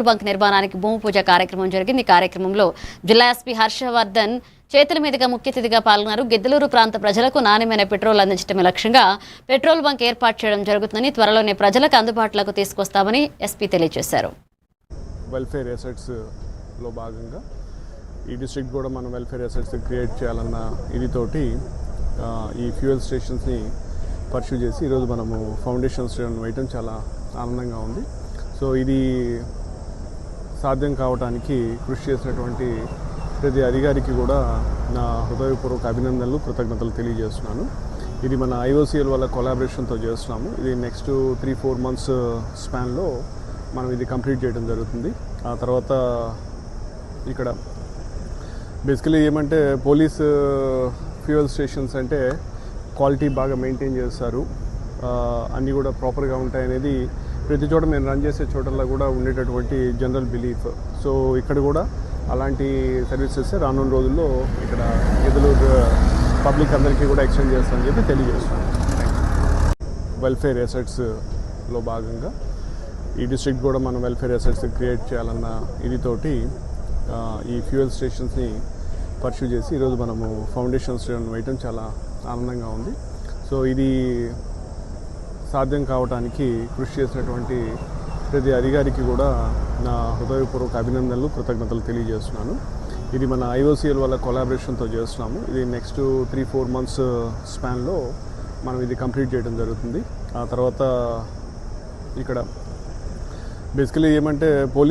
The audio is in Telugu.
బంక్ నిర్మాణానికి భూమి పూజ కార్యక్రమం జరిగింది. ఈ కార్యక్రమంలో జిల్లా ఎస్పీ హర్షవర్ధన్ చేతుల మీదుగా ముఖ్య అతిథిగా పాల్గొన్నారు. గిద్దలూరు ప్రాంత ప్రజలకు నాణ్యమైన పెట్రోల్ అందించడమే లక్ష్యంగా పెట్రోల్ బంక్ ఏర్పాటు చేయడం జరుగుతుందని, త్వరలోనే ప్రజలకు అందుబాటులోకి తీసుకొస్తామని ఎస్పీ తెలియజేశారు. వెల్ఫేర్ అసెట్స్ లో భాగంగా ఈ డిస్ట్రిక్ట్ కూడా మనం వెల్ఫేర్ అసెట్స్ క్రియేట్ చేయాలన్న ఇదితోటి ఈ ఫ్యూయల్ స్టేషన్స్ని పర్స్యూ చేసి ఈరోజు మనము ఫౌండేషన్ స్టోన్ వేయటం చాలా ఆనందంగా ఉంది. సో ఇది సాధ్యం కావడానికి కృషి చేసినటువంటి ప్రతి అధికారికి కూడా నా హృదయపూర్వక అభినందనలు, కృతజ్ఞతలు తెలియజేస్తున్నాను. ఇది మన IOCL వాళ్ళ కొలాబరేషన్తో చేస్తున్నాము. ఇది నెక్స్ట్ 3-4 months స్పాన్లో మనం ఇది కంప్లీట్ చేయడం జరుగుతుంది. ఆ తర్వాత ఇక్కడ బేసికలీ ఏమంటే పోలీస్ ఫ్యూయల్ స్టేషన్స్ అంటే క్వాలిటీ బాగా మెయింటైన్ చేస్తారు, అన్నీ కూడా ప్రాపర్గా ఉంటాయనేది ప్రతి చోట మేము రన్ చేసే చోటల్లో కూడా ఉండేటటువంటి జనరల్ బిలీఫ్. సో ఇక్కడ కూడా అలాంటి సర్వీసెస్ రానున్న రోజుల్లో ఇక్కడ గిద్దలూరు పబ్లిక్ అందరికీ కూడా ఎక్స్టెండ్ చేస్తామని చెప్పి తెలియజేస్తున్నాను. వెల్ఫేర్ అసెట్స్లో భాగంగా ఈ డిస్ట్రిక్ట్ కూడా మనం వెల్ఫేర్ అసెట్స్ క్రియేట్ చేయాలన్న ఇదితోటి ఈ ఫ్యూయల్ స్టేషన్స్ని పర్స్యూ చేసి ఈరోజు మనము ఫౌండేషన్ స్టోన్ వేయటం చాలా ఆనందంగా ఉంది. సో ఇది సాధ్యం కావడానికి కృషి చేసినటువంటి ప్రతి అధికారికి కూడా నా హృదయపూర్వక అభినందనలు, కృతజ్ఞతలు తెలియజేస్తున్నాను. ఇది మన IOCL వాళ్ళ కొలాబరేషన్తో చేస్తున్నాము. ఇది నెక్స్ట్ 3-4 months స్పాన్లో మనం ఇది కంప్లీట్ చేయడం జరుగుతుంది. ఆ తర్వాత ఇక్కడ బేసికలీ ఏమంటే పోలీస్